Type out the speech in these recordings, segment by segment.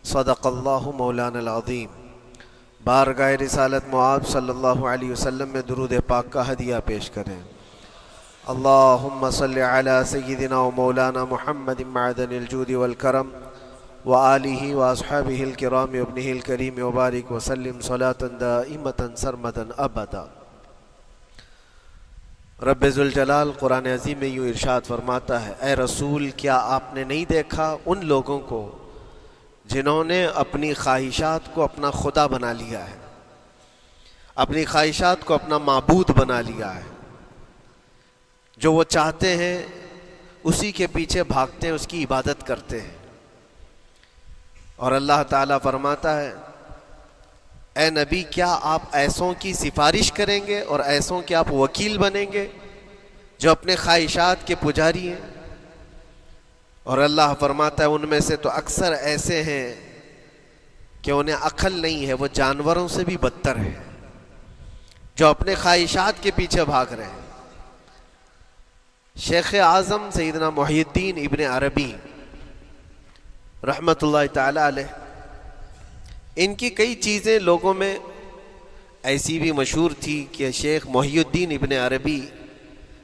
صدق اللہ مولانا العظیم۔ بارگاہ رسالت معاب صلی اللہ علیہ وسلم میں درود پاک کا ہدیہ پیش کریں۔ اللہم صلی علی سیدنا و مولانا محمد معدن الجود والکرم وآلہ واصحابہ الکرام وابنہ الکریم وبارک وسلم صلاة دائمتا سرمدا ابدا۔ رب ذوالجلال قرآن عظیم میں یوں ارشاد فرماتا ہے، اے رسول کیا آپ نے نہیں دیکھا ان لوگوں کو جنہوں نے اپنی خواہشات کو اپنا خدا بنا لیا ہے، اپنی خواہشات کو اپنا معبود بنا لیا ہے، جو وہ چاہتے ہیں اسی کے پیچھے بھاگتے ہیں، اس کی عبادت کرتے ہیں۔ اور اللہ تعالیٰ فرماتا ہے، اے نبی کیا آپ ایسوں کی سفارش کریں گے اور ایسوں کے آپ وکیل بنیں گے جو اپنے خواہشات کے پجاری ہیں؟ اور اللہ فرماتا ہے ان میں سے تو اکثر ایسے ہیں کہ انہیں عقل نہیں ہے، وہ جانوروں سے بھی بدتر ہیں، جو اپنے خواہشات کے پیچھے بھاگ رہے ہیں۔ شیخ اعظم سیدنا محی الدین ابن عربی رحمۃ اللہ تعالی علیہ، ان کی کئی چیزیں لوگوں میں ایسی بھی مشہور تھی کہ شیخ محی الدین ابن عربی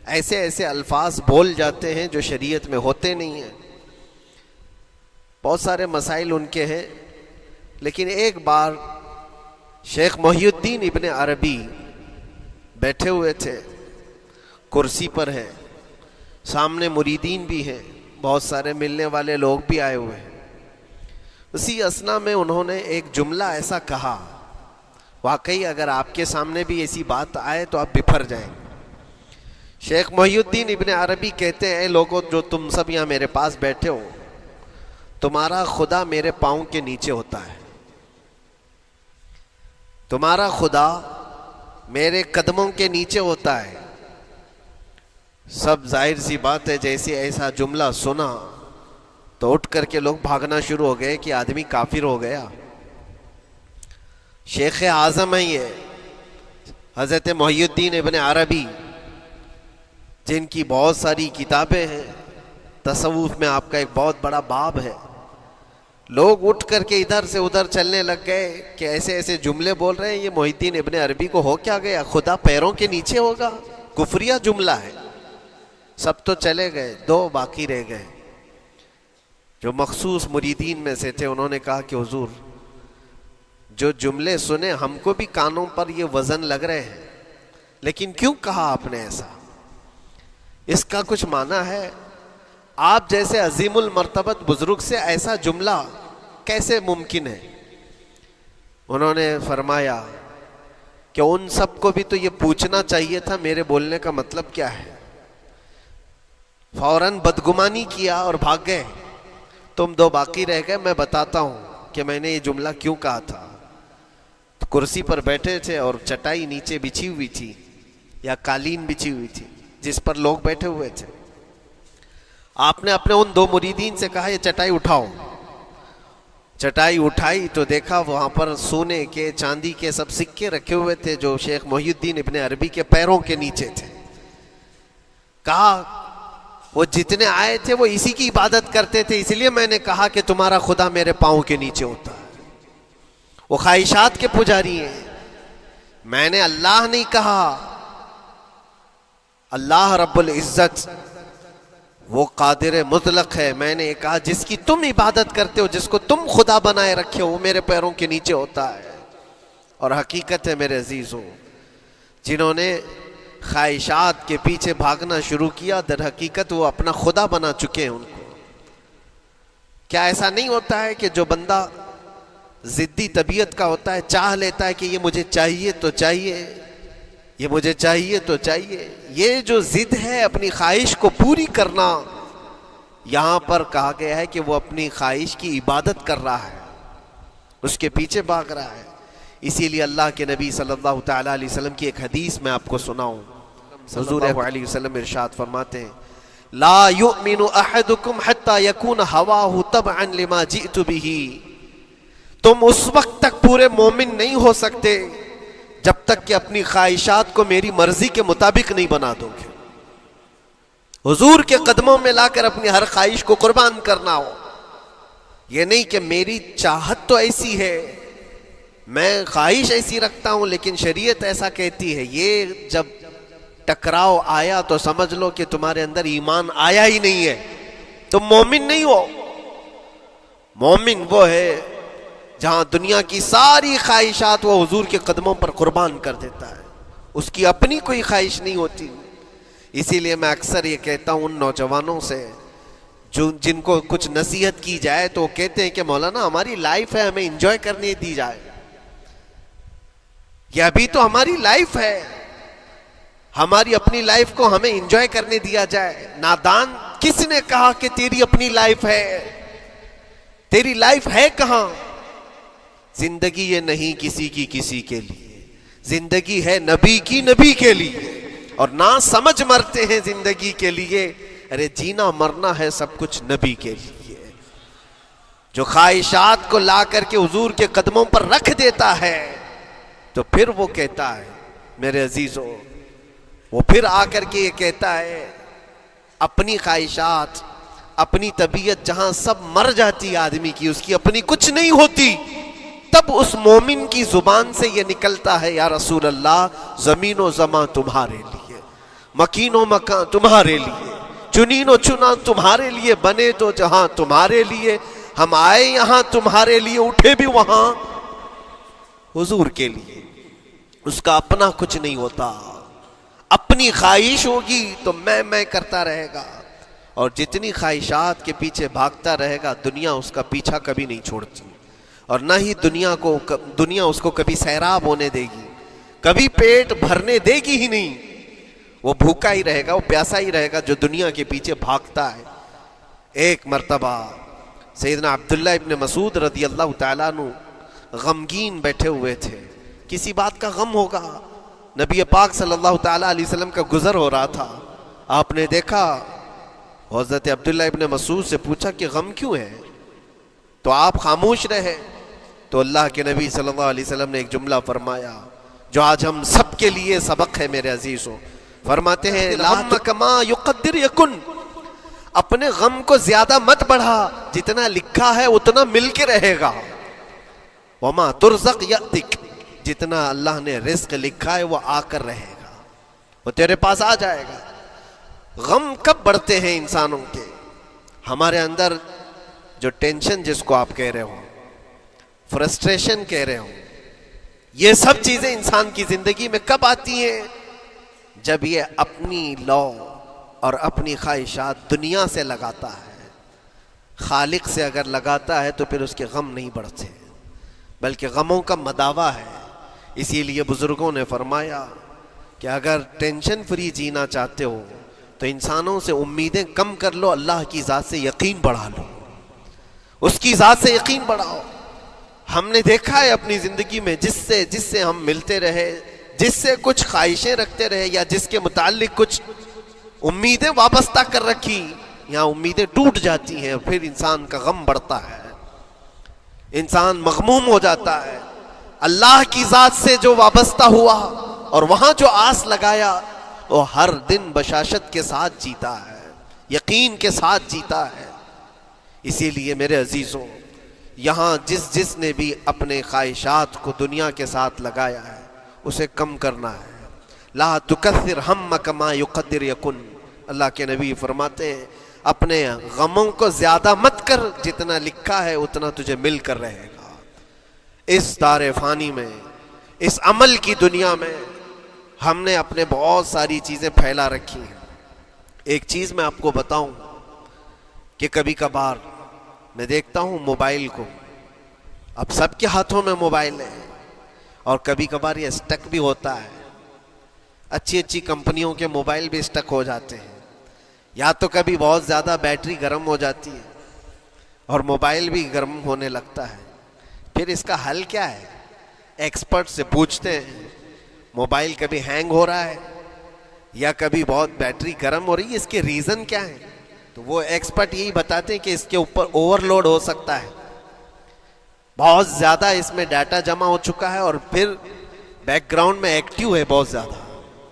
ایسے ایسے الفاظ بول جاتے ہیں جو شریعت میں ہوتے نہیں ہیں۔ بہت سارے مسائل ان کے ہیں، لیکن ایک بار شیخ محی الدین ابن عربی بیٹھے ہوئے تھے، کرسی پر ہیں، سامنے مریدین بھی ہیں، بہت سارے ملنے والے لوگ بھی آئے ہوئے ہیں۔ اسی اثنا میں انہوں نے ایک جملہ ایسا کہا، واقعی اگر آپ کے سامنے بھی ایسی بات آئے تو آپ بپھر جائیں۔ شیخ محی الدین ابن عربی کہتے ہیں، اے لوگوں جو تم سب یہاں میرے پاس بیٹھے ہو، تمہارا خدا میرے پاؤں کے نیچے ہوتا ہے، تمہارا خدا میرے قدموں کے نیچے ہوتا ہے۔ سب ظاہر سی بات ہے جیسے ایسا جملہ سنا تو اٹھ کر کے لوگ بھاگنا شروع ہو گئے کہ آدمی کافر ہو گیا۔ شیخ اعظم ہیں یہ حضرت محی الدین ابن عربی، جن کی بہت ساری کتابیں ہیں، تصوف میں آپ کا ایک بہت بڑا باب ہے۔ لوگ اٹھ کر کے ادھر سے ادھر چلنے لگ گئے کہ ایسے ایسے جملے بول رہے ہیں، یہ محی الدین ابن عربی کو ہو کیا گیا؟ خدا پیروں کے نیچے ہوگا؟ کفریہ جملہ ہے۔ سب تو چلے گئے، دو باقی رہ گئے جو مخصوص مریدین میں سے تھے۔ انہوں نے کہا کہ حضور جو جملے سنے ہم کو بھی کانوں پر یہ وزن لگ رہے ہیں، لیکن کیوں کہا آپ نے ایسا؟ اس کا کچھ معنی ہے؟ آپ جیسے عظیم المرتبت بزرگ سے ایسا جملہ کیسے ممکن ہے؟ انہوں نے فرمایا کہ ان سب کو بھی تو یہ پوچھنا چاہیے تھا میرے بولنے کا مطلب کیا ہے۔ فوراً بدگمانی کیا اور بھاگ گئے۔ تم دو باقی رہ گئے، میں بتاتا ہوں کہ میں نے یہ جملہ کیوں کہا تھا۔ کرسی پر بیٹھے تھے اور چٹائی نیچے بچھی ہوئی تھی یا قالین بچھی ہوئی تھی جس پر لوگ بیٹھے ہوئے تھے۔ آپ نے اپنے ان دو مریدین سے کہا یہ چٹائی اٹھاؤ۔ چٹائی اٹھائی تو دیکھا وہاں پر سونے کے چاندی کے سب سکے رکھے ہوئے تھے جو شیخ محی الدین ابن عربی کے پیروں کے نیچے تھے۔ کہا وہ جتنے آئے تھے وہ اسی کی عبادت کرتے تھے، اس لیے میں نے کہا کہ تمہارا خدا میرے پاؤں کے نیچے ہوتا ہے۔ وہ خواہشات کے پجاری ہیں، میں نے اللہ نہیں کہا۔ اللہ رب العزت وہ قادر مطلق ہے، میں نے کہا جس کی تم عبادت کرتے ہو، جس کو تم خدا بنائے رکھے ہو، وہ میرے پیروں کے نیچے ہوتا ہے۔ اور حقیقت ہے میرے عزیزوں، جنہوں نے خواہشات کے پیچھے بھاگنا شروع کیا، در حقیقت وہ اپنا خدا بنا چکے ہیں ان کو۔ کیا ایسا نہیں ہوتا ہے کہ جو بندہ ضدی طبیعت کا ہوتا ہے، چاہ لیتا ہے کہ یہ مجھے چاہیے تو چاہیے، یہ مجھے چاہیے تو چاہیے، یہ جو ضد ہے اپنی خواہش کو پوری کرنا، یہاں پر کہا گیا ہے کہ وہ اپنی خواہش کی عبادت کر رہا ہے، اس کے پیچھے بھاگ رہا ہے۔ اسی لیے اللہ کے نبی صلی اللہ تعالیٰ علیہ وسلم کی ایک حدیث میں آپ کو سناؤں۔ حضور علیہ وسلم ارشاد فرماتے ہیں، لا یؤمن احدکم حتی یکون ہواہ تبعا لما جئت بہ، تم اس وقت تک پورے مومن نہیں ہو سکتے جب تک کہ اپنی خواہشات کو میری مرضی کے مطابق نہیں بنا دو گے۔ حضور کے قدموں میں لا کر اپنی ہر خواہش کو قربان کرنا ہو، یہ نہیں کہ میری چاہت تو ایسی ہے، میں خواہش ایسی رکھتا ہوں لیکن شریعت ایسا کہتی ہے، یہ جب ٹکراؤ آیا تو سمجھ لو کہ تمہارے اندر ایمان آیا ہی نہیں ہے، تم مومن نہیں ہو۔ مومن وہ ہے جہاں دنیا کی ساری خواہشات وہ حضور کے قدموں پر قربان کر دیتا ہے، اس کی اپنی کوئی خواہش نہیں ہوتی۔ اسی لیے میں اکثر یہ کہتا ہوں ان نوجوانوں سے جن کو کچھ نصیحت کی جائے تو وہ کہتے ہیں کہ مولانا ہماری لائف ہے، ہمیں انجوائے کرنے دی جائے، یہ ابھی تو ہماری لائف ہے، ہماری اپنی لائف کو ہمیں انجوائے کرنے دیا جائے۔ نادان، کس نے کہا کہ تیری اپنی لائف ہے؟ تیری لائف ہے کہاں؟ زندگی یہ نہیں کسی کی کسی کے لیے، زندگی ہے نبی کی نبی کے لیے، اور نہ سمجھ مرتے ہیں زندگی کے لیے، ارے جینا مرنا ہے سب کچھ نبی کے لیے۔ جو خواہشات کو لا کر کے حضور کے قدموں پر رکھ دیتا ہے تو پھر وہ کہتا ہے میرے عزیزو، وہ پھر آ کر کے یہ کہتا ہے اپنی خواہشات، اپنی طبیعت جہاں سب مر جاتی آدمی کی، اس کی اپنی کچھ نہیں ہوتی، تب اس مومن کی زبان سے یہ نکلتا ہے یا رسول اللہ زمین و زمان تمہارے لیے، مکین و مکان تمہارے لیے، چنین و چنا تمہارے لیے، بنے تو جہاں تمہارے لیے، ہم آئے یہاں تمہارے لیے، اٹھے بھی وہاں حضور کے لیے۔ اس کا اپنا کچھ نہیں ہوتا، اپنی خواہش ہوگی تو میں کرتا رہے گا، اور جتنی خواہشات کے پیچھے بھاگتا رہے گا دنیا اس کا پیچھا کبھی نہیں چھوڑتی، اور نہ ہی دنیا اس کو کبھی سیراب ہونے دے گی، کبھی پیٹ بھرنے دے گی ہی نہیں، وہ بھوکا ہی رہے گا، وہ پیاسا ہی رہے گا جو دنیا کے پیچھے بھاگتا ہے۔ ایک مرتبہ سیدنا عبداللہ ابن مسعود رضی اللہ تعالیٰ عنہ غمگین بیٹھے ہوئے تھے، کسی بات کا غم ہوگا، نبی پاک صلی اللہ تعالیٰ علیہ وسلم کا گزر ہو رہا تھا، آپ نے دیکھا، حضرت عبداللہ ابن مسعود سے پوچھا کہ غم کیوں ہے؟ تو آپ خاموش رہے، تو اللہ کے نبی صلی اللہ علیہ وسلم نے ایک جملہ فرمایا جو آج ہم سب کے لیے سبق ہے میرے عزیزوں، فرماتے ہیں الہم کما یقدر یکن، اپنے غم کو زیادہ مت بڑھا، جتنا لکھا ہے اتنا مل کے رہے گا، وما ترزق یأتک، جتنا اللہ نے رزق لکھا ہے وہ آ کر رہے گا، وہ تیرے پاس آ جائے گا۔ غم کب بڑھتے ہیں انسانوں کے؟ ہمارے اندر جو ٹینشن جس کو آپ کہہ رہے ہو، فرسٹریشن کہہ رہے ہو، یہ سب چیزیں انسان کی زندگی میں کب آتی ہیں؟ جب یہ اپنی لو اور اپنی خواہشات دنیا سے لگاتا ہے، خالق سے اگر لگاتا ہے تو پھر اس کے غم نہیں بڑھتے، بلکہ غموں کا مداوا ہے۔ اسی لیے بزرگوں نے فرمایا کہ اگر ٹینشن فری جینا چاہتے ہو تو انسانوں سے امیدیں کم کر لو، اللہ کی ذات سے یقین بڑھا لو، اس کی ذات سے یقین بڑھاؤ۔ ہم نے دیکھا ہے اپنی زندگی میں جس سے ہم ملتے رہے، جس سے کچھ خواہشیں رکھتے رہے یا جس کے متعلق کچھ امیدیں وابستہ کر رکھی، یہاں امیدیں ٹوٹ جاتی ہیں، پھر انسان کا غم بڑھتا ہے، انسان مغموم ہو جاتا ہے۔ اللہ کی ذات سے جو وابستہ ہوا اور وہاں جو آس لگایا وہ ہر دن بشاشت کے ساتھ جیتا ہے، یقین کے ساتھ جیتا ہے۔ اسی لیے میرے عزیزوں، یہاں جس نے بھی اپنے خواہشات کو دنیا کے ساتھ لگایا ہے اسے کم کرنا ہے۔ لا تکثر ہمک ما یقدر یکن، اللہ کے نبی فرماتے ہیں اپنے غموں کو زیادہ مت کر، جتنا لکھا ہے اتنا تجھے مل کر رہے گا۔ اس دار فانی میں، اس عمل کی دنیا میں ہم نے اپنے بہت ساری چیزیں پھیلا رکھی ہیں۔ ایک چیز میں آپ کو بتاؤں کہ کبھی کبھار میں دیکھتا ہوں موبائل کو، اب سب کے ہاتھوں میں موبائل ہے، اور کبھی کبھار یہ اسٹک بھی ہوتا ہے، اچھی کمپنیوں کے موبائل بھی اسٹک ہو جاتے ہیں، یا تو کبھی بہت زیادہ بیٹری گرم ہو جاتی ہے اور موبائل بھی گرم ہونے لگتا ہے۔ پھر اس کا حل کیا ہے؟ ایکسپرٹ سے پوچھتے ہیں موبائل کبھی ہینگ ہو رہا ہے یا کبھی بہت بیٹری گرم ہو رہی ہے، اس کے ریزن کیا ہے؟ تو وہ ایکسپرٹ یہی بتاتے ہیں کہ اس کے اوپر اوور لوڈ ہو سکتا ہے، بہت زیادہ اس میں ڈیٹا جمع ہو چکا ہے اور پھر بیک گراؤنڈ میں ایکٹیو ہے بہت زیادہ،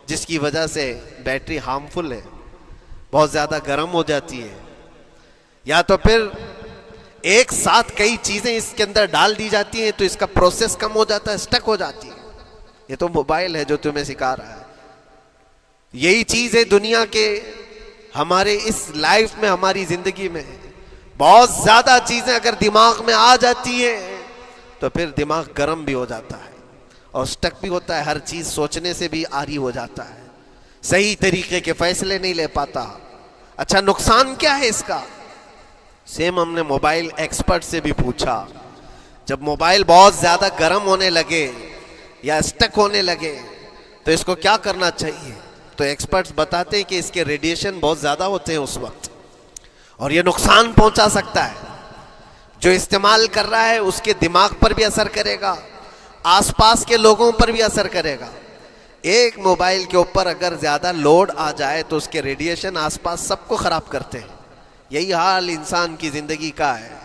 جس کی وجہ سے بیٹری ہارمفل ہے، بہت زیادہ گرم ہو جاتی ہے۔ یا تو پھر ایک ساتھ کئی چیزیں اس کے اندر ڈال دی جاتی ہیں تو اس کا پروسیس کم ہو جاتا ہے، سٹک ہو جاتی ہے. یہ تو موبائل ہے جو تمہیں سکھا رہا ہے. یہی چیز ہے دنیا کے ہمارے اس لائف میں، ہماری زندگی میں بہت زیادہ چیزیں اگر دماغ میں آ جاتی ہیں تو پھر دماغ گرم بھی ہو جاتا ہے اور سٹک بھی ہوتا ہے، ہر چیز سوچنے سے بھی عاری ہو جاتا ہے، صحیح طریقے کے فیصلے نہیں لے پاتا. اچھا نقصان کیا ہے اس کا؟ سیم ہم نے موبائل ایکسپرٹ سے بھی پوچھا. جب موبائل بہت زیادہ گرم ہونے لگے یا سٹک ہونے لگے تو اس کو کیا کرنا چاہیے؟ تو ایکسپرٹس بتاتے ہیں کہ اس کے ریڈیشن بہت زیادہ ہوتے ہیں اس وقت اور یہ نقصان پہنچا سکتا ہے. جو استعمال کر رہا ہے اس کے دماغ پر بھی اثر کرے گا، آس پاس کے لوگوں پر بھی اثر کرے گا. ایک موبائل کے اوپر اگر زیادہ لوڈ آ جائے تو اس کے ریڈیشن آس پاس سب کو خراب کرتے ہیں. یہی حال انسان کی زندگی کا ہے.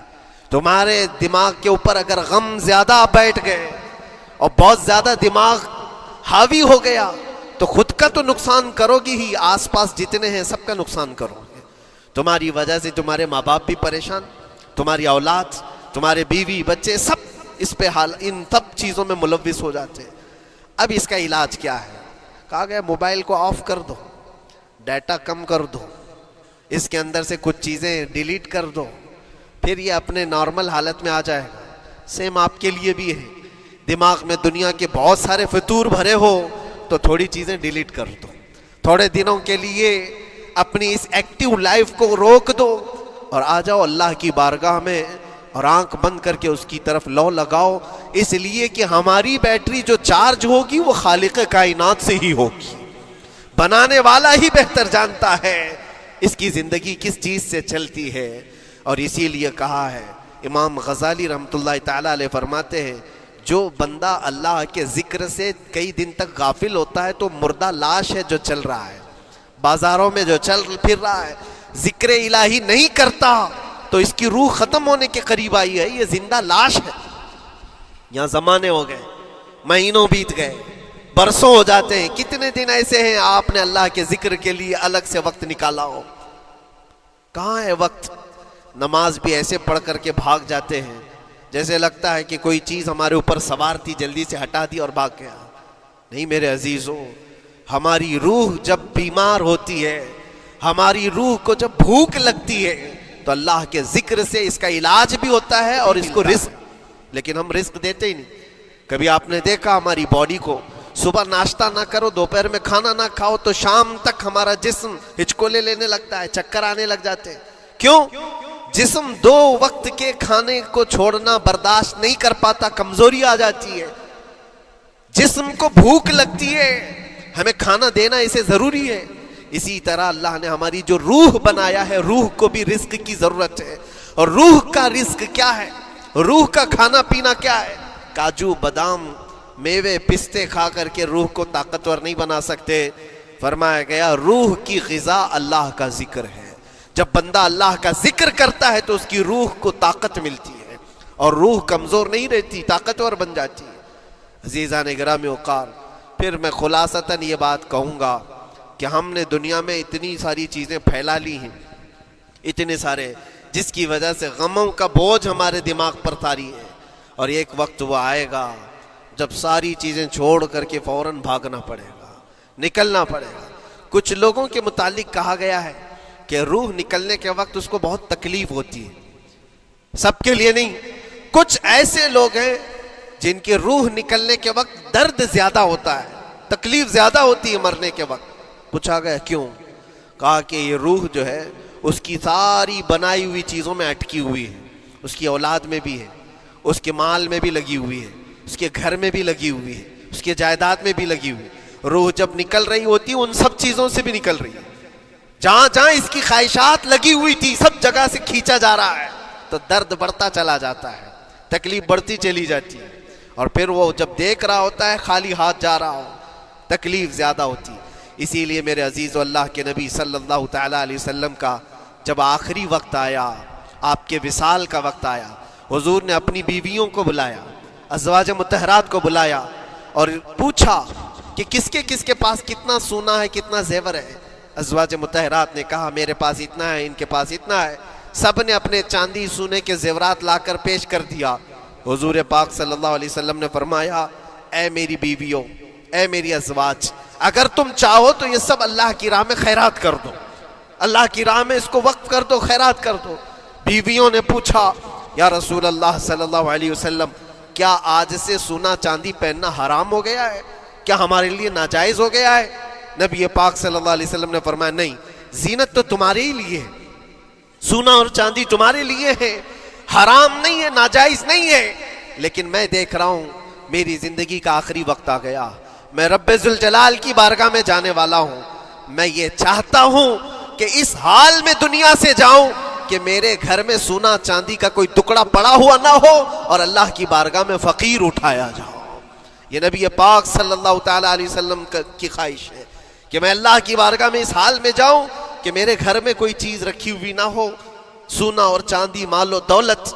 تمہارے دماغ کے اوپر اگر غم زیادہ بیٹھ گئے اور بہت زیادہ دماغ حاوی ہو گیا تو خود کا تو نقصان کرو گی ہی، آس پاس جتنے ہیں سب کا نقصان کرو گے. تمہاری وجہ سے تمہارے ماں باپ بھی پریشان، تمہاری اولاد، تمہارے بیوی بچے سب اس پہ ان سب چیزوں میں ملوث ہو جاتے ہیں. اب اس کا علاج کیا ہے؟ کہا گیا موبائل کو آف کر دو، ڈیٹا کم کر دو، اس کے اندر سے کچھ چیزیں ڈیلیٹ کر دو، پھر یہ اپنے نارمل حالت میں آ جائے گا. سیم آپ کے لیے بھی ہے. دماغ میں دنیا کے بہت سارے فطور بھرے ہو تو تھوڑی چیزیں ڈیلیٹ کر دو، تھوڑے دنوں کے لیے اپنی اس ایکٹیو لائف کو روک دو اور آ جاؤ اللہ کی بارگاہ میں اور آنکھ بند کر کے اس کی طرف لو لگاؤ. اس لیے کہ ہماری بیٹری جو چارج ہوگی وہ خالق کائنات سے ہی ہوگی. بنانے والا ہی بہتر جانتا ہے اس کی زندگی کس چیز سے چلتی ہے. اور اسی لیے کہا ہے، امام غزالی رحمۃ اللہ تعالی علیہ فرماتے ہیں جو بندہ اللہ کے ذکر سے کئی دن تک غافل ہوتا ہے تو مردہ لاش ہے جو چل رہا ہے، بازاروں میں جو چل پھر رہا ہے، ذکر الہی نہیں کرتا تو اس کی روح ختم ہونے کے قریب آئی ہے. یہ زندہ لاش ہے. یہاں زمانے ہو گئے، مہینوں بیت گئے، برسوں ہو جاتے ہیں. کتنے دن ایسے ہیں آپ نے اللہ کے ذکر کے لیے الگ سے وقت نکالا ہو؟ کہاں ہے وقت؟ نماز بھی ایسے پڑھ کر کے بھاگ جاتے ہیں جیسے لگتا ہے کہ کوئی چیز ہمارے اوپر سوار تھی، جلدی سے ہٹا دی اور بھاگ گیا. نہیں میرے عزیزوں، ہماری روح جب بیمار ہوتی ہے، ہماری روح کو جب بھوک لگتی ہے تو اللہ کے ذکر سے اس کا علاج بھی ہوتا ہے اور اس کو رزق. لیکن ہم رزق دیتے ہی نہیں. کبھی آپ نے دیکھا ہماری باڈی کو، صبح ناشتہ نہ کرو، دوپہر میں کھانا نہ کھاؤ تو شام تک ہمارا جسم ہچکولے لینے لگتا ہے، چکر آنے لگ جاتے ہیں. کیوں؟ جسم 2 وقت کے کھانے کو چھوڑنا برداشت نہیں کر پاتا، کمزوری آ جاتی ہے. جسم کو بھوک لگتی ہے، ہمیں کھانا دینا اسے ضروری ہے. اسی طرح اللہ نے ہماری جو روح بنایا ہے، روح کو بھی رزق کی ضرورت ہے. اور روح کا رزق کیا ہے؟ روح کا کھانا پینا کیا ہے؟ کاجو بادام میوے پستے کھا کر کے روح کو طاقتور نہیں بنا سکتے. فرمایا گیا روح کی غذا اللہ کا ذکر ہے. جب بندہ اللہ کا ذکر کرتا ہے تو اس کی روح کو طاقت ملتی ہے اور روح کمزور نہیں رہتی، طاقتور بن جاتی ہے. عزیزان گرامی وقار، پھر میں خلاصتاً یہ بات کہوں گا کہ ہم نے دنیا میں اتنی ساری چیزیں پھیلا لی ہیں، اتنے سارے، جس کی وجہ سے غموں کا بوجھ ہمارے دماغ پر طاری ہے. اور ایک وقت وہ آئے گا جب ساری چیزیں چھوڑ کر کے فوراً بھاگنا پڑے گا، نکلنا پڑے گا. کچھ لوگوں کے متعلق کہا گیا ہے کہ روح نکلنے کے وقت اس کو بہت تکلیف ہوتی ہے. سب کے لیے نہیں، کچھ ایسے لوگ ہیں جن کی روح نکلنے کے وقت درد زیادہ ہوتا ہے، تکلیف زیادہ ہوتی ہے مرنے کے وقت. پوچھا گیا کیوں؟ کہا کہ یہ روح جو ہے اس کی ساری بنائی ہوئی چیزوں میں اٹکی ہوئی ہے، اس کی اولاد میں بھی ہے، اس کے مال میں بھی لگی ہوئی ہے، اس کے گھر میں بھی لگی ہوئی ہے، اس کے جائیداد میں بھی لگی ہوئی ہے. روح جب نکل رہی ہوتی ہے ان سب چیزوں سے بھی نکل رہی ہے. جہاں جہاں اس کی خواہشات لگی ہوئی تھی سب جگہ سے کھینچا جا رہا ہے تو درد بڑھتا چلا جاتا ہے، تکلیف بڑھتی چلی جاتی ہے. اور پھر وہ جب دیکھ رہا ہوتا ہے خالی ہاتھ جا رہا ہو، تکلیف زیادہ ہوتی. اسی لیے میرے عزیز و اللہ کے نبی صلی اللہ تعالیٰ علیہ وسلم کا جب آخری وقت آیا، آپ کے وصال کا وقت آیا، حضور نے اپنی بیویوں کو بلایا، ازواج مطہرات کو بلایا اور پوچھا کہ کس کے پاس کتنا سونا ہے، کتنا زیور ہے. ازواج مطہرات نے کہا میرے پاس اتنا ہے، ان کے پاس اتنا ہے. سب نے اپنے چاندی سونے کے زیورات لا کر پیش کر دیا۔ حضور پاک صلی اللہ علیہ وسلم نے فرمایا اے میری بیویوں، اے میری ازواج، اگر تم چاہو تو یہ سب اللہ کی راہ میں خیرات کر دو، اللہ کی راہ میں اس کو وقف کر دو، خیرات کر دو۔ بیویوں نے پوچھا یا رسول اللہ صلی اللہ علیہ وسلم، کیا آج سے سونا چاندی پہننا حرام ہو گیا ہے؟ کیا ہمارے لیے ناجائز ہو گیا ہے؟ نبی پاک صلی اللہ علیہ وسلم نے فرمایا نہیں، زینت تو تمہارے ہی لیے ہے، سونا اور چاندی تمہارے لیے ہے، حرام نہیں ہے، ناجائز نہیں ہے، لیکن میں دیکھ رہا ہوں میری زندگی کا آخری وقت آ گیا، میں رب ذوالجلال کی بارگاہ میں جانے والا ہوں، میں یہ چاہتا ہوں کہ اس حال میں دنیا سے جاؤں کہ میرے گھر میں سونا چاندی کا کوئی ٹکڑا پڑا ہوا نہ ہو اور اللہ کی بارگاہ میں فقیر اٹھایا جاؤ۔ یہ نبی پاک صلی اللہ تعالی علیہ وسلم کی خواہش ہے کہ میں اللہ کی بارگاہ میں اس حال میں جاؤں کہ میرے گھر میں کوئی چیز رکھی ہوئی نہ ہو، سونا اور چاندی، مال و دولت۔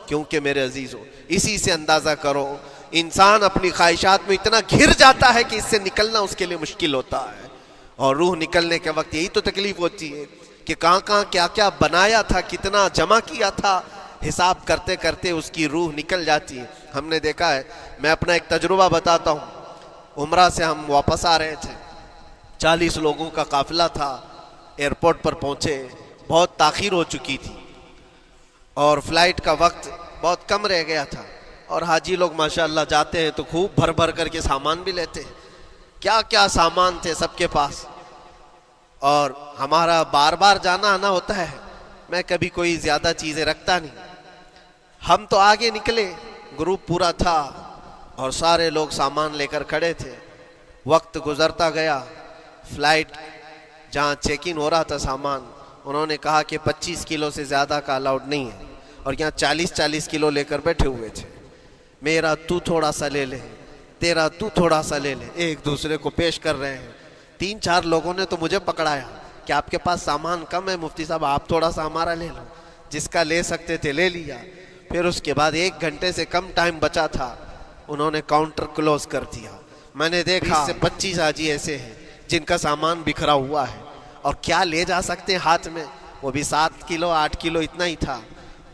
کیونکہ میرے عزیزوں، اسی سے اندازہ کرو انسان اپنی خواہشات میں اتنا گھر جاتا ہے کہ اس سے نکلنا اس کے لیے مشکل ہوتا ہے، اور روح نکلنے کے وقت یہی تو تکلیف ہوتی ہے کہ کہاں کہاں کیا کیا بنایا تھا، کتنا جمع کیا تھا، حساب کرتے کرتے اس کی روح نکل جاتی ہے۔ ہم نے دیکھا ہے، میں اپنا ایک تجربہ بتاتا ہوں۔ عمرہ سے ہم واپس آ رہے تھے، 40 لوگوں کا قافلہ تھا، ایئرپورٹ پر پہنچے، بہت تاخیر ہو چکی تھی اور فلائٹ کا وقت بہت کم رہ گیا تھا، اور حاجی لوگ ماشاءاللہ جاتے ہیں تو خوب بھر بھر کر کے سامان بھی لیتے ہیں، کیا کیا سامان تھے سب کے پاس، اور ہمارا بار بار جانا آنا ہوتا ہے، میں کبھی کوئی زیادہ چیزیں رکھتا نہیں۔ ہم تو آگے نکلے، گروپ پورا تھا اور سارے لوگ سامان لے کر کھڑے تھے، وقت گزرتا گیا، فلائٹ جہاں چیک ان ہو رہا تھا سامان، انہوں نے کہا کہ 25 کلو سے زیادہ کا الاؤڈ نہیں ہے، اور یہاں 40 کلو لے کر بیٹھے ہوئے تھے، میرا تو تھوڑا سا لے لے، تیرا تو تھوڑا سا لے لے، ایک دوسرے کو پیش کر رہے ہیں۔ 3-4 لوگوں نے تو مجھے پکڑایا کہ آپ کے پاس سامان کم ہے مفتی صاحب، آپ تھوڑا سا ہمارا لے لو، جس کا لے سکتے تھے لے لیا۔ پھر اس کے بعد 1 گھنٹے سے کم ٹائم بچا تھا، انہوں نے کاؤنٹر کلوز کر دیا۔ میں نے دیکھا 20 سے 25 حاجی ایسے ہیں جن کا سامان بکھرا ہوا ہے، اور کیا لے جا سکتے ہیں ہاتھ میں، وہ بھی 7 کلو 8 کلو اتنا ہی تھا۔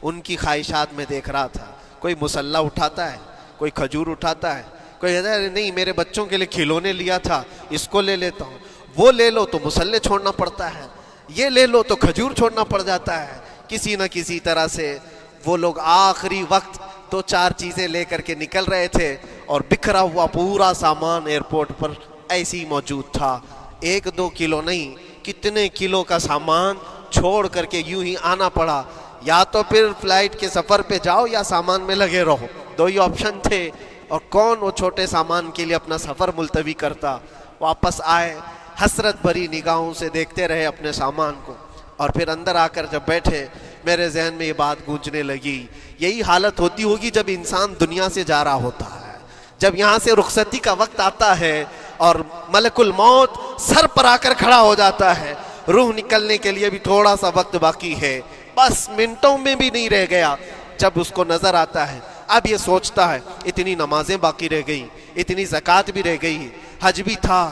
ان کی خواہشات میں دیکھ رہا تھا، کوئی مسلح اٹھاتا ہے، کوئی کھجور اٹھاتا ہے، کوئی کہتا ہے نہیں میرے بچوں کے لیے کھلونے لیا تھا اس کو لے لیتا ہوں، وہ لے لو تو مسلح چھوڑنا پڑتا ہے، یہ لے لو تو کھجور چھوڑنا پڑ جاتا ہے۔ کسی نہ کسی طرح سے وہ لوگ آخری وقت 2-4 چیزیں لے کر کے نکل رہے تھے، اور بکھرا ہوا پورا سامان ایئرپورٹ پر ایسے ہی موجود تھا، 1-2 کلو نہیں، کتنے کلو کا سامان چھوڑ کر کے یوں ہی آنا پڑا۔ یا تو پھر فلائٹ کے سفر پہ جاؤ یا سامان میں لگے رہو، 2 ہی آپشن تھے، اور کون وہ چھوٹے سامان کے لیے اپنا سفر ملتوی کرتا۔ واپس آئے، حسرت بھری نگاہوں سے دیکھتے رہے اپنے سامان کو، اور پھر اندر آ کر جب بیٹھے میرے ذہن میں یہ بات گونجنے لگی، یہی حالت ہوتی ہوگی جب انسان دنیا سے جا رہا ہوتا ہے، جب یہاں سے رخصتی کا وقت آتا ہے اور ملک الموت سر پر آ کر کھڑا ہو جاتا ہے، روح نکلنے کے لیے بھی تھوڑا سا وقت باقی ہے، بس منٹوں میں بھی نہیں رہ گیا۔ جب اس کو نظر آتا ہے، اب یہ سوچتا ہے اتنی نمازیں باقی رہ گئی، اتنی زکوٰۃ بھی رہ گئی، حج بھی تھا،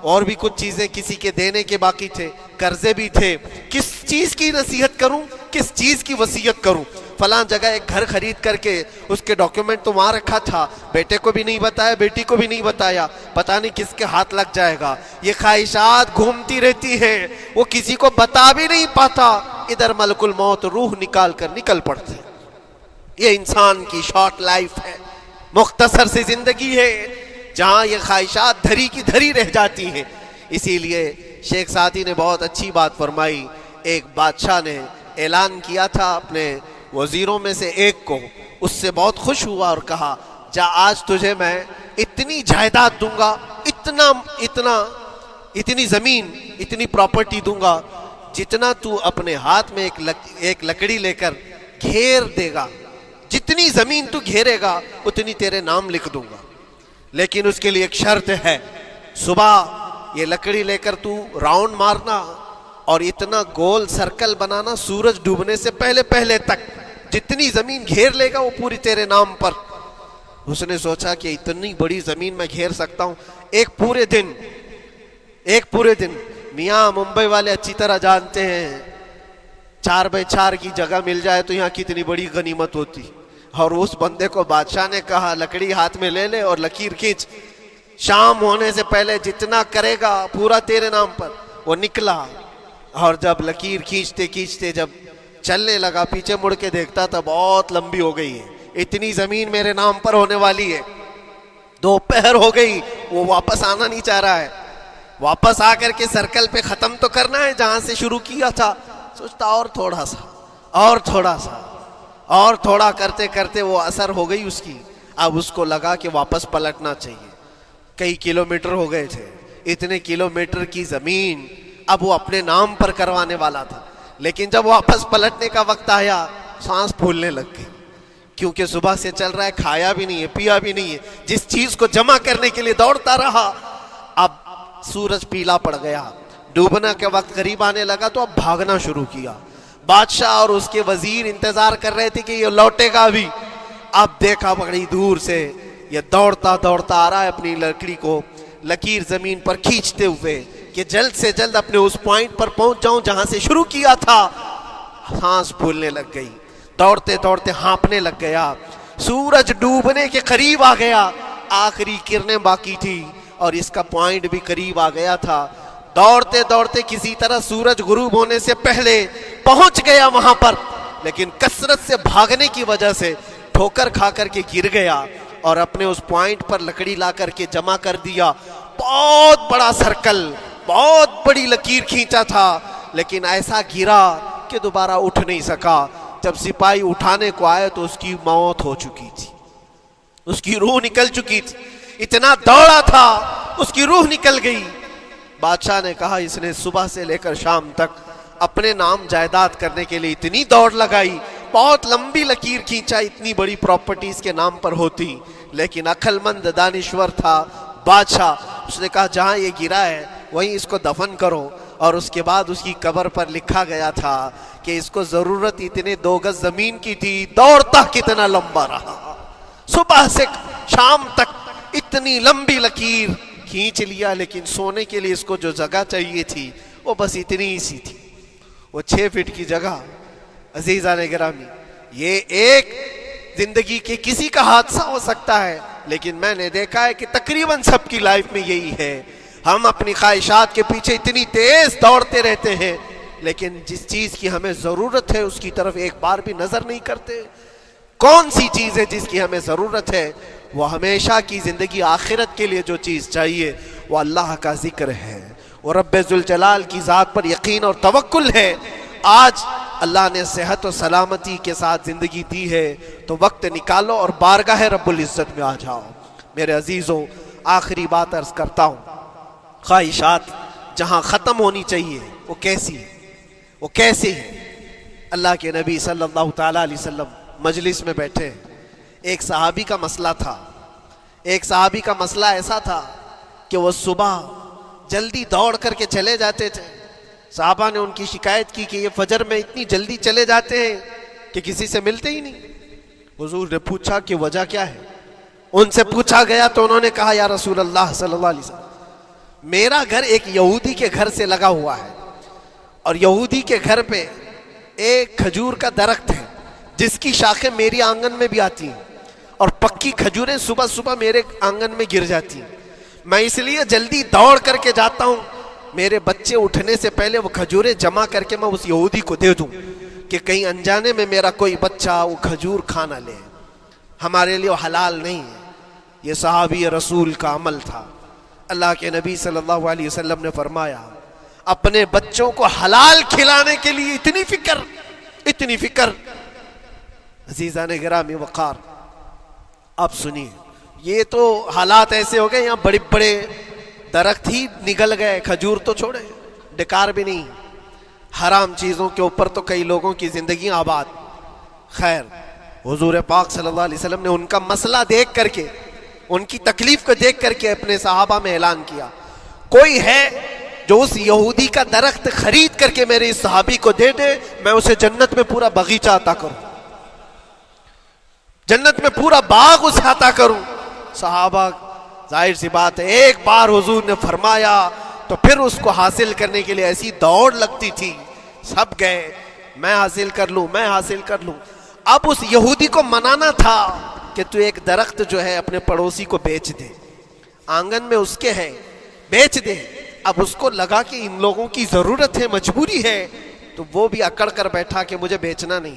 اور بھی کچھ چیزیں کسی کے دینے کے باقی تھے، قرضے بھی تھے، کس چیز کی نصیحت کروں، کس چیز کی وصیت کروں؟ فلاں جگہ ایک گھر خرید کر کے اس کے ڈاکیومنٹ تو وہاں رکھا تھا، بیٹے کو بھی نہیں بتایا، بیٹی کو بھی نہیں بتایا، پتہ نہیں کس کے ہاتھ لگ جائے گا۔ یہ خواہشات گھومتی رہتی ہیں، وہ کسی کو بتا بھی نہیں پاتا، ادھر ملک الموت روح نکال کر نکل پڑتے۔ یہ انسان کی شارٹ لائف ہے، مختصر سی زندگی ہے، جہاں یہ خواہشات دھری کی دھری رہ جاتی ہیں۔ اسی لیے شیخ سعدی نے بہت اچھی بات فرمائی، ایک بادشاہ نے اعلان کیا تھا اپنے وزیروں میں سے ایک کو، اس سے بہت خوش ہوا اور کہا جا آج تجھے میں اتنی جائیداد دوں گا، اتنی زمین، اتنی پراپرٹی دوں گا، جتنا تو اپنے ہاتھ میں ایک لکڑی لے کر گھیر دے گا، جتنی زمین تو گھیرے گا اتنی تیرے نام لکھ دوں گا، لیکن اس کے لیے ایک شرط ہے، صبح یہ لکڑی لے کر تو راؤنڈ مارنا اور اتنا گول سرکل بنانا سورج ڈوبنے سے پہلے پہلے تک، جتنی زمین گھیر لے گا وہ پوری تیرے نام پر۔ اس نے سوچا کہ اتنی بڑی زمین میں گھیر سکتا ہوں، ایک پورے دن، میاں ممبئی والے اچھی طرح جانتے ہیں 4x4 کی جگہ مل جائے تو یہاں کتنی بڑی غنیمت ہوتی. اور اس بندے کو بادشاہ نے کہا لکڑی ہاتھ میں لے لے اور لکیر کھینچ, شام ہونے سے پہلے جتنا کرے گا پورا تیرے نام پر. وہ نکلا اور جب لکیر کھینچتے کھینچتے جب چلنے لگا, پیچھے مڑ کے دیکھتا تھا بہت لمبی ہو گئی ہے, اتنی زمین میرے نام پر ہونے والی ہے. دوپہر ہو گئی, وہ واپس آنا نہیں چاہ رہا ہے. واپس آ کر کے سرکل پہ ختم تو کرنا ہے جہاں سے شروع کیا تھا. سوچتا اور تھوڑا سا اور تھوڑا سا اور تھوڑا کرتے کرتے وہ اثر ہو گئی اس کی. اب اس کو لگا کہ واپس پلٹنا چاہیے. کئی کلومیٹر ہو گئے تھے, اتنے کلومیٹر کی زمین اب وہ اپنے نام پر کروانے والا تھا. لیکن جب واپس پلٹنے کا وقت آیا, سانس پھولنے لگ گئی, کیونکہ صبح سے چل رہا ہے, کھایا بھی نہیں ہے, پیا بھی نہیں ہے, جس چیز کو جمع کرنے کے لیے دوڑتا رہا. اب سورج پیلا پڑ گیا, ڈوبنا کے وقت قریب آنے لگا تو اب بھاگنا شروع کیا. بادشاہ اور اس کے وزیر انتظار کر رہے تھے کہ یہ لوٹے گا بھی. اب دیکھا بڑی دور سے یہ دوڑتا دوڑتا آ رہا ہے, اپنی لکڑی کو لکیر زمین پر کھینچتے ہوئے کہ جلد سے جلد اپنے اس پوائنٹ پر پہنچ جاؤں جہاں سے شروع کیا تھا. سانس پھولنے لگ گئی, دوڑتے دوڑتے ہانپنے لگ گیا. سورج ڈوبنے کے قریب آ گیا, آخری کرنیں باقی تھی اور اس کا پوائنٹ بھی قریب آ گیا تھا. دوڑتے دوڑتے کسی طرح سورج غروب ہونے سے پہلے پہنچ گیا وہاں پر, لیکن کثرت سے بھاگنے کی وجہ سے ٹھوکر کھا کر کے گر گیا اور اپنے اس پوائنٹ پر لکڑی لا کر کے جمع کر دیا. بہت بڑا سرکل, بہت بڑی لکیر کھینچا تھا, لیکن ایسا گرا کہ دوبارہ اٹھ نہیں سکا. جب سپاہی اٹھانے کو آئے تو اس کی موت ہو چکی تھی, اس کی روح نکل چکی تھی. اتنا دوڑا تھا اس کی روح نکل گئی. بادشاہ نے کہا اس نے صبح سے لے کر شام تک اپنے نام جائیداد کرنے کے لیے اتنی دوڑ لگائی, بہت لمبی لکیر کھینچا, اتنی بڑی پراپرٹیز کے نام پر ہوتی, لیکن عقل مند دانشور تھا بادشاہ. اس نے کہا جہاں یہ گرا ہے وہیں اس کو دفن کرو. اور اس کے بعد اس کی قبر پر لکھا گیا تھا کہ اس کو ضرورت اتنے 2 گز زمین کی تھی, دوڑتا کتنا لمبا رہا, صبح سے شام تک اتنی لمبی لکیر کھینچ لیا, لیکن سونے کے لیے اس کو جو جگہ چاہیے تھی وہ بس اتنی ہی سی تھی, وہ 6 فٹ کی جگہ. عزیزان گرامی, یہ ایک زندگی کے کسی کا حادثہ ہو سکتا ہے, لیکن میں نے دیکھا ہے کہ تقریباً سب کی لائف میں یہی ہے. ہم اپنی خواہشات کے پیچھے اتنی تیز دوڑتے رہتے ہیں, لیکن جس چیز کی ہمیں ضرورت ہے اس کی طرف ایک بار بھی نظر نہیں کرتے. کون سی چیز ہے جس کی ہمیں ضرورت ہے؟ وہ ہمیشہ کی زندگی آخرت کے لیے جو چیز چاہیے وہ اللہ کا ذکر ہے, وہ رب ذوالجلال کی ذات پر یقین اور توکل ہے. آج اللہ نے صحت و سلامتی کے ساتھ زندگی دی ہے تو وقت نکالو اور بارگاہ رب العزت میں آ جاؤ. میرے عزیزوں, آخری بات عرض کرتا ہوں, خواہشات جہاں ختم ہونی چاہیے وہ کیسی ہے, وہ کیسے ہے؟ اللہ کے نبی صلی اللہ تعالیٰ علیہ وسلم مجلس میں بیٹھے, ایک صحابی کا مسئلہ تھا. ایک صحابی کا مسئلہ ایسا تھا کہ وہ صبح جلدی دوڑ کر کے چلے جاتے تھے. صحابہ نے ان کی شکایت کی کہ یہ فجر میں اتنی جلدی چلے جاتے ہیں کہ کسی سے ملتے ہی نہیں. حضور نے پوچھا کہ وجہ کیا ہے؟ ان سے پوچھا گیا تو انہوں نے کہا یا رسول اللہ صلی اللہ علیہ وسلم, میرا گھر ایک یہودی کے گھر سے لگا ہوا ہے, اور یہودی کے گھر پہ ایک کھجور کا درخت ہے جس کی شاخیں میری آنگن میں بھی آتی ہیں, اور پکی کھجوریں صبح صبح میرے آنگن میں گر جاتی ہیں. میں اس لیے جلدی دوڑ کر کے جاتا ہوں, میرے بچے اٹھنے سے پہلے وہ کھجوریں جمع کر کے میں اس یہودی کو دے دوں کہ کہیں انجانے میں میرا کوئی بچہ وہ کھجور کھانا لے. ہمارے لیے وہ حلال نہیں ہے. یہ صحابی رسول کا عمل تھا. اللہ کے نبی صلی اللہ علیہ وسلم نے فرمایا اپنے بچوں کو حلال کھلانے کے لیے اتنی فکر, اتنی فکر. عزیزان گرامی وقار, آپ سنیے, یہ تو حالات ایسے ہو گئے, یہاں بڑے بڑے درخت ہی نگل گئے, کھجور تو چھوڑے, ڈکار بھی نہیں. حرام چیزوں کے اوپر تو کئی لوگوں کی زندگیاں آباد. خیر, حضور پاک صلی اللہ علیہ وسلم نے ان کا مسئلہ دیکھ کر کے, ان کی تکلیف کو دیکھ کر کے اپنے صحابہ میں اعلان کیا, کوئی ہے جو اس یہودی کا درخت خرید کر کے میرے اس صحابی کو دے دے, میں اسے جنت میں پورا باغیچہ عطا کروں, جنت میں پورا باغ اسے عطا کروں. صحابہ, ظاہر سی بات ہے, ایک بار حضور نے فرمایا تو پھر اس کو حاصل کرنے کے لیے ایسی دوڑ لگتی تھی. سب گئے, میں حاصل کر لوں، میں حاصل کر لوں۔ اب اس یہودی کو منانا تھا کہ تو ایک درخت جو ہے اپنے پڑوسی کو بیچ دے، آنگن میں اس کے ہے، بیچ دے۔ اب اس کو لگا کہ ان لوگوں کی ضرورت ہے، مجبوری ہے، تو وہ بھی اکڑ کر بیٹھا کہ مجھے بیچنا نہیں،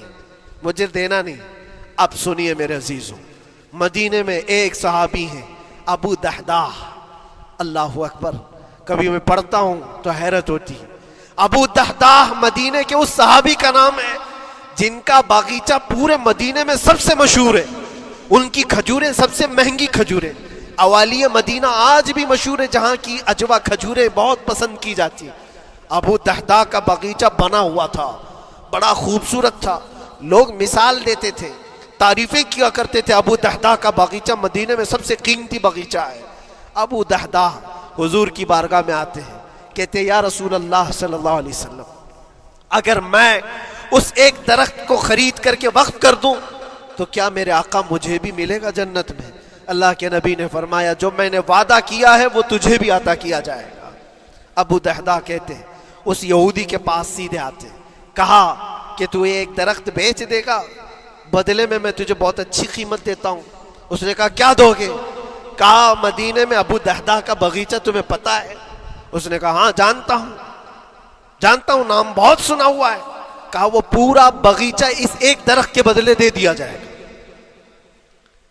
مجھے دینا نہیں۔ اب سنیے میرے عزیزوں، مدینے میں ایک صحابی ہیں ابو دحداح، اللہ اکبر، کبھی میں پڑھتا ہوں تو حیرت ہوتی ہے۔ ابو دحداح مدینے کے اس صحابی کا نام ہے جن کا باغیچہ پورے مدینے میں سب سے مشہور ہے، ان کی کھجوریں سب سے مہنگی کھجوریں، اوالی مدینہ آج بھی مشہور ہے، جہاں کی اجوا کھجوریں بہت پسند کی جاتی ہیں۔ ابو دحداح کا باغیچہ بنا ہوا تھا، بڑا خوبصورت تھا، لوگ مثال دیتے تھے، تعریفیں کیا کرتے تھے، ابو دحداح کا باغیچہ مدینے میں سب سے قیمتی باغیچہ ہے۔ ابو دحداح حضور کی بارگاہ میں آتے ہیں، کہتے ہیں یا رسول اللہ صلی اللہ علیہ وسلم، اگر میں اس ایک درخت کو خرید کر کے وقف کر دوں تو کیا میرے آقا مجھے بھی ملے گا جنت میں؟ اللہ کے نبی نے فرمایا جو میں نے وعدہ کیا ہے وہ تجھے بھی عطا کیا جائے گا۔ ابو دحداح کہتے ہیں اس یہودی کے پاس سیدھے آتے، کہا کہ تو ایک درخت بیچ دے گا، بدلے میں تجھے بہت اچھی قیمت دیتا ہوں۔ اس نے کہا کیا دو گے؟ کہا مدینے میں ابو دحداح کا باغیچہ تمہیں پتا ہے؟ اس نے کہا ہاں جانتا ہوں، نام بہت سنا ہوا ہے۔ کہا وہ پورا باغیچہ اس ایک درخت کے بدلے دے دیا جائے گا،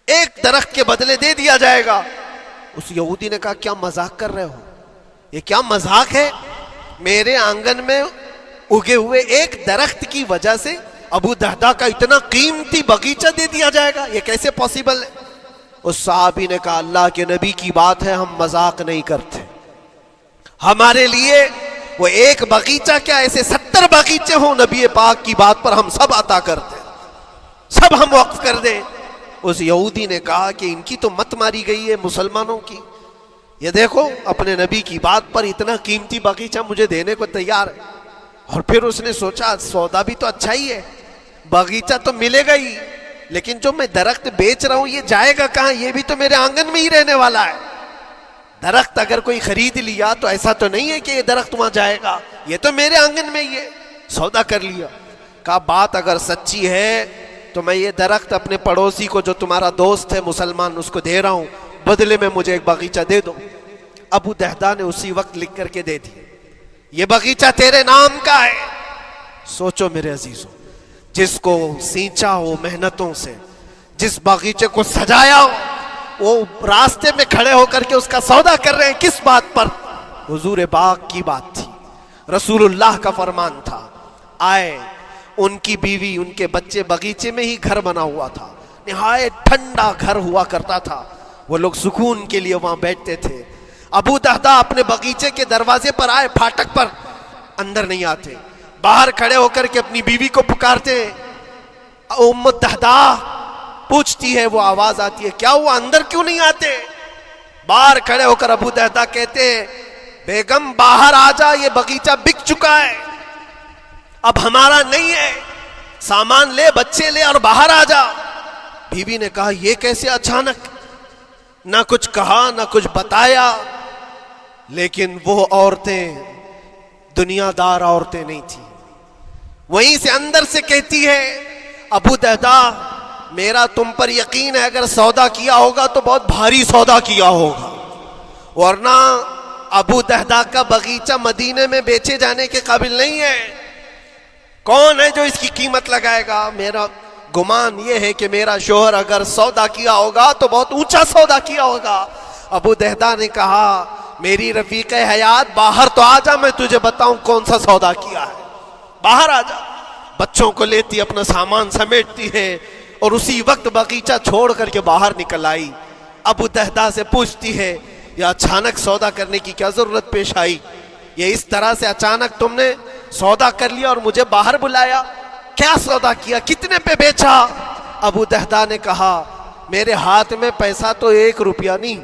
ایک درخت کے بدلے دے دیا جائے گا۔ اس یہودی نے کہا کیا مذاق کر رہے ہو؟ یہ کیا مذاق ہے؟ میرے آنگن میں اگے ہوئے ایک درخت کی وجہ سے ابو دحداح کا اتنا قیمتی باغیچہ دے دیا جائے گا، یہ کیسے پاسبل ہے؟ اس صحابی نے کہا اللہ کے نبی کی بات ہے، ہم مذاق نہیں کرتے، ہمارے لیے وہ ایک باغیچہ کیا ایسے 70 باغیچے ہوں، نبی پاک کی بات پر ہم سب عطا کرتے، سب ہم وقف کر دیں۔ اس یہودی نے کہا کہ ان کی تو مت ماری گئی ہے مسلمانوں کی، یہ دیکھو اپنے نبی کی بات پر اتنا قیمتی باغیچہ مجھے دینے کو تیار ہے۔ اور پھر اس نے سوچا سودا بھی تو اچھا ہی ہے، باغیچہ تو ملے گا ہی، لیکن جو میں درخت بیچ رہا ہوں یہ جائے گا کہاں؟ یہ بھی تو میرے آنگن میں ہی رہنے والا ہے۔ درخت اگر کوئی خرید لیا تو ایسا تو نہیں ہے کہ یہ درخت وہاں جائے گا، یہ تو میرے آنگن میں ہی ہے۔ سودا کر لیا۔ کہا بات اگر سچی ہے تو میں یہ درخت اپنے پڑوسی کو جو تمہارا دوست ہے مسلمان اس کو دے رہا ہوں، بدلے میں مجھے ایک باغیچہ دے دو۔ ابو دحداح نے اسی وقت لکھ کر کے دے دی، یہ باغیچہ تیرے نام کا ہے۔ سوچو میرے عزیزوں، جس کو سینچا ہو محنتوں سے، جس باغیچے کو سجایا ہو، وہ راستے میں کھڑے ہو کر کے اس کا سودا کر رہے ہیں، کس بات پر؟ حضور پاک کی بات تھی، رسول اللہ کا فرمان تھا۔ آئے ان کی بیوی ان کے بچے، باغیچے میں ہی گھر بنا ہوا تھا، نہایت ٹھنڈا گھر ہوا کرتا تھا، وہ لوگ سکون کے لیے وہاں بیٹھتے تھے۔ ابو دحداح اپنے باغیچے کے دروازے پر آئے، پھاٹک پر، اندر نہیں آتے، باہر کھڑے ہو کر کے اپنی بیوی کو پکارتے، ام دحداح پوچھتی ہے، وہ آواز آتی ہے کیا ہوا اندر کیوں نہیں آتے؟ باہر کھڑے ہو کر ابو دحداح کہتے ہیں بیگم باہر آ جا، یہ باغیچہ بک چکا ہے، اب ہمارا نہیں ہے، سامان لے، بچے لے اور باہر آ جا۔ بیوی نے کہا یہ کیسے اچانک؟ نہ کچھ کہا نہ کچھ بتایا، لیکن وہ عورتیں دنیا دار عورتیں نہیں تھیں، وہیں سے اندر سے کہتی ہے ابو دحداح میرا تم پر یقین ہے اگر سودا کیا ہوگا تو بہت بھاری سودا کیا ہوگا، ورنہ ابو دحداح کا باغیچہ مدینے میں بیچے جانے کے قابل نہیں ہے، کون ہے جو اس کی قیمت لگائے گا؟ میرا گمان یہ ہے کہ میرا شوہر اگر سودا کیا ہوگا تو بہت اونچا سودا کیا ہوگا۔ ابو دحداح نے کہا میری رفیق حیات باہر تو آ جا، میں تجھے بتاؤں کون سا سودا کیا ہے، باہر آ جا۔ بچوں کو لیتی اپنا سامان سمیٹتی ہے اور اسی وقت باغیچہ چھوڑ کر کے باہر نکل آئی۔ ابو دحداح سے پوچھتی ہے یہ اچانک سودا کرنے کی کیا ضرورت پیش آئی؟ یہ اس طرح سے اچانک تم نے سودا کر لیا اور مجھے باہر بلایا، کیا سودا کیا، کتنے پہ بیچا؟ ابو دحداح نے کہا میرے ہاتھ میں پیسہ تو 1 روپیہ نہیں،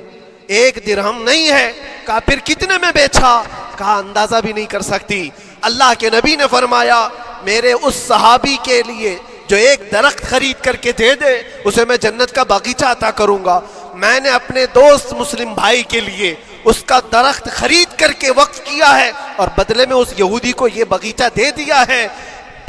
1 درہم نہیں ہے۔ کہا پھر کتنے میں بیچا؟ کہا اندازہ بھی نہیں کر سکتی۔ اللہ کے نبی نے فرمایا میرے اس صحابی کے لیے جو ایک درخت خرید کر کے دے دے اسے میں جنت کا باغیچہ عطا کروں گا۔ میں نے اپنے دوست مسلم بھائی کے لیے اس کا درخت خرید کر کے وقف کیا ہے اور بدلے میں اس یہودی کو یہ باغیچہ دے دیا ہے۔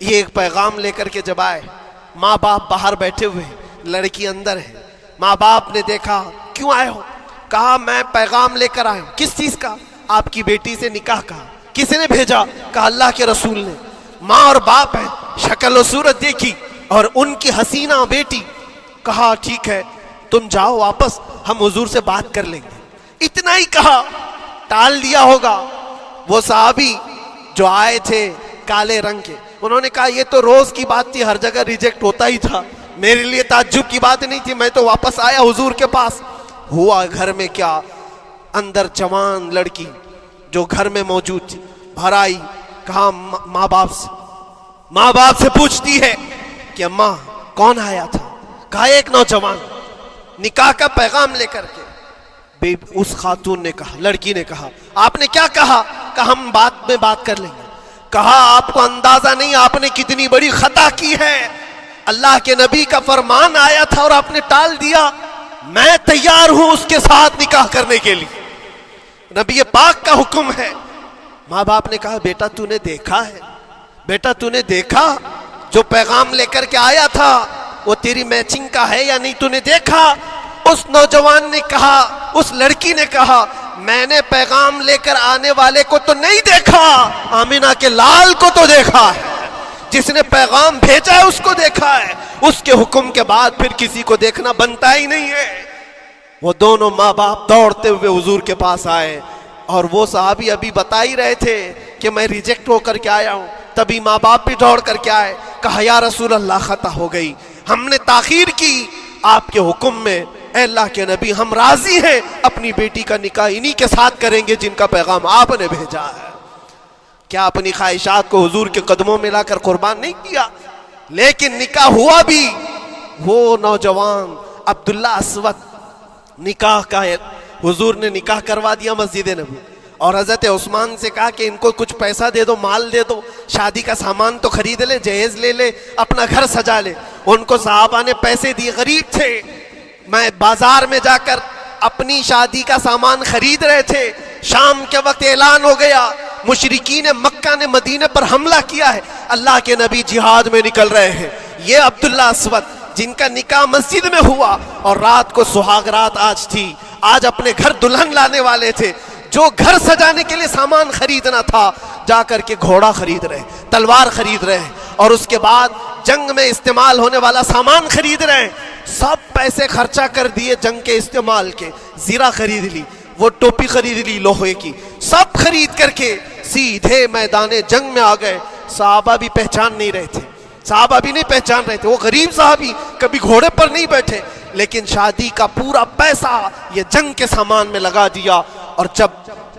یہ ایک پیغام لے کر کے جب آئے، ماں باپ باہر بیٹھے ہوئے، لڑکی اندر ہے، ماں باپ نے دیکھا کیوں آئے ہو؟ کہا میں پیغام لے کر آیا ہوں۔ کس چیز کا؟ آپ کی بیٹی سے نکاح کا۔ کس نے بھیجا؟ کہا اللہ کے رسول نے۔ ماں اور باپ ہیں، شکل و صورت دیکھی اور ان کی حسینہ بیٹی، کہا ٹھیک ہے تم جاؤ واپس، ہم حضور سے بات کر لیں گے۔ اتنا ہی کہا، ٹال دیا ہوگا۔ وہ صحابی جو آئے تھے کالے رنگ کے، انہوں نے کہا یہ تو روز کی بات تھی، ہر جگہ ریجیکٹ ہوتا ہی تھا، میرے لیے تعجب کی بات نہیں تھی، میں تو واپس آیا حضور کے پاس۔ ہوا گھر میں کیا، اندر جوان لڑکی جو گھر میں موجود تھی باہر آئی، کہا ماں باپ سے پوچھتی ہے کہ اماں کون آیا تھا؟ کہا ایک نوجوان نکاح کا پیغام لے کر کے۔ اس خاتون نے کہا، لڑکی نے کہا آپ نے کیا کہا؟ کہا ہم بعد میں بات کر لیں گے۔ کہا آپ کو اندازہ نہیں آپ نے کتنی بڑی خطا کی ہے، اللہ کے نبی کا فرمان آیا تھا اور آپ نے ٹال دیا، میں تیار ہوں اس کے ساتھ نکاح کرنے کے لیے، نبی پاک کا حکم ہے۔ ماں باپ نے کہا بیٹا تو نے دیکھا ہے، بیٹا تو نے دیکھا جو پیغام لے کر کے آیا تھا وہ تیری میچنگ کا ہے یا نہیں، تو نے دیکھا؟ اس نوجوان نے کہا، اس لڑکی نے کہا میں نے پیغام لے کر آنے والے کو تو نہیں دیکھا، آمینہ کے لال کو تو دیکھا ہے، جس نے پیغام بھیجا ہے اس کو دیکھا ہے، اس کے حکم کے بعد پھر کسی کو دیکھنا بنتا ہی نہیں ہے۔ وہ دونوں ماں باپ دوڑتے ہوئے حضور کے پاس آئے، اور وہ صحابی ابھی بتا ہی رہے تھے کہ میں ریجیکٹ ہو کر کے آیا ہوں، تبھی ماں باپ بھی دوڑ کر کے آئے، کہا یا رسول اللہ خطا ہو گئی، ہم نے تاخیر کی آپ کے حکم میں، اے اللہ کے نبی ہم راضی ہیں اپنی بیٹی کا نکاح انہی کے ساتھ کریں گے جن کا پیغام آپ نے بھیجا ہے۔ کیا اپنی خواہشات کو حضور کے قدموں میں لا کر قربان نہیں کیا؟ لیکن نکاح ہوا بھی۔ وہ نوجوان عبداللہ اسود نکاح کا ہے، حضور نے نکاح کروا دیا مسجد نبوی، اور حضرت عثمان سے کہا کہ ان کو کچھ پیسہ دے دو، مال دے دو، شادی کا سامان تو خرید لے، جہیز لے لے، اپنا گھر سجا لے۔ ان کو صحابہ نے پیسے دیے، غریب تھے، میں بازار میں جا کر اپنی شادی کا سامان خرید رہے تھے، شام کے وقت اعلان ہو گیا مشرکین مکہ نے مدینے پر حملہ کیا ہے، اللہ کے نبی جہاد میں نکل رہے ہیں۔ یہ عبداللہ اسود جن کا نکاح مسجد میں ہوا اور رات کو سہاگ رات آج تھی، آج اپنے گھر دلہن لانے والے تھے، جو گھر سجانے کے لیے سامان خریدنا تھا جا کر کے گھوڑا خرید رہے، تلوار خرید رہے، اور اس کے بعد جنگ میں استعمال ہونے والا سامان خرید رہے، سب پیسے خرچہ کر دیے جنگ کے استعمال کے، زیرہ خرید لی، وہ ٹوپی خرید لی لوہے کی، سب خرید کر کے سیدھے میدان جنگ میں آ گئے۔ صحابہ بھی پہچان نہیں رہے تھے، صحابہ بھی نہیں پہچان رہے تھے، وہ غریب صحابی کبھی گھوڑے پر نہیں بیٹھے، لیکن شادی کا پورا پیسہ یہ جنگ کے سامان میں لگا دیا۔ اور جب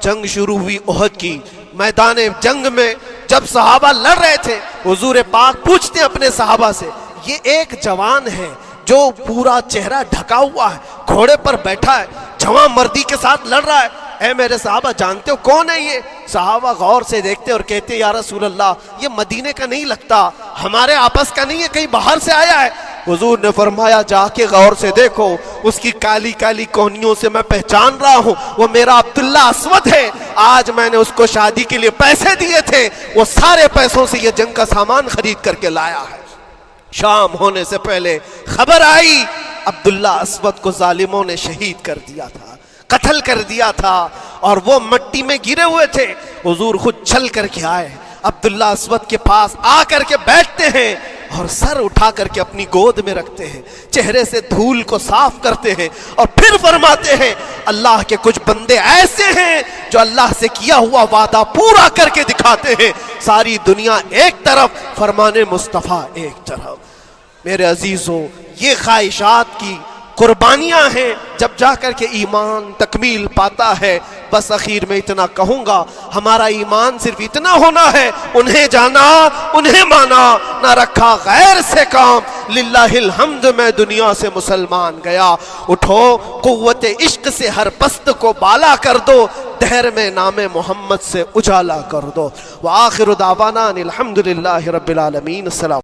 جنگ شروع ہوئی احد کی، میدان جنگ میں جب صحابہ لڑ رہے تھے، حضور پاک پوچھتے ہیں اپنے صحابہ سے، یہ ایک جوان ہے جو پورا چہرہ ڈھکا ہوا ہے، گھوڑے پر بیٹھا ہے، جوان مردی کے ساتھ لڑ رہا ہے، اے میرے صحابہ جانتے ہو کون ہے یہ؟ صحابہ غور سے دیکھتے اور کہتے یا رسول اللہ یہ مدینے کا نہیں لگتا، ہمارے آپس کا نہیں ہے، کہیں باہر سے آیا ہے۔ حضور نے فرمایا جا کے غور سے دیکھو، اس کی کالی کالی کونیوں سے میں پہچان رہا ہوں، وہ میرا عبداللہ اسود ہے، آج میں نے اس کو شادی کے لیے پیسے دیے تھے، وہ سارے پیسوں سے یہ جنگ کا سامان خرید کر کے لایا ہے۔ شام ہونے سے پہلے خبر آئی عبداللہ اسود کو ظالموں نے شہید کر دیا تھا، قتل کر دیا تھا، اور وہ مٹی میں گرے ہوئے تھے۔ حضور خود چل کر کے آئے، عبداللہ اسود کے پاس آ کر کے بیٹھتے ہیں اور سر اٹھا کر کے اپنی گود میں رکھتے ہیں، چہرے سے دھول کو صاف کرتے ہیں، اور پھر فرماتے ہیں اللہ کے کچھ بندے ایسے ہیں جو اللہ سے کیا ہوا وعدہ پورا کر کے دکھاتے ہیں، ساری دنیا ایک طرف، فرمان مصطفیٰ ایک طرف۔ میرے عزیزوں، یہ خواہشات کی قربانیاں ہیں جب جا کر کے ایمان تکمیل پاتا ہے۔ بس اخیر میں اتنا کہوں گا، ہمارا ایمان صرف اتنا ہونا ہے، انہیں جانا انہیں مانا، نہ رکھا غیر سے کام، للہ الحمد میں دنیا سے مسلمان گیا۔ اٹھو قوت عشق سے ہر پست کو بالا کر دو، دہر میں نام محمد سے اجالا کر دو۔ وآخر دعوانا الحمدللہ رب العالمین۔ السلام۔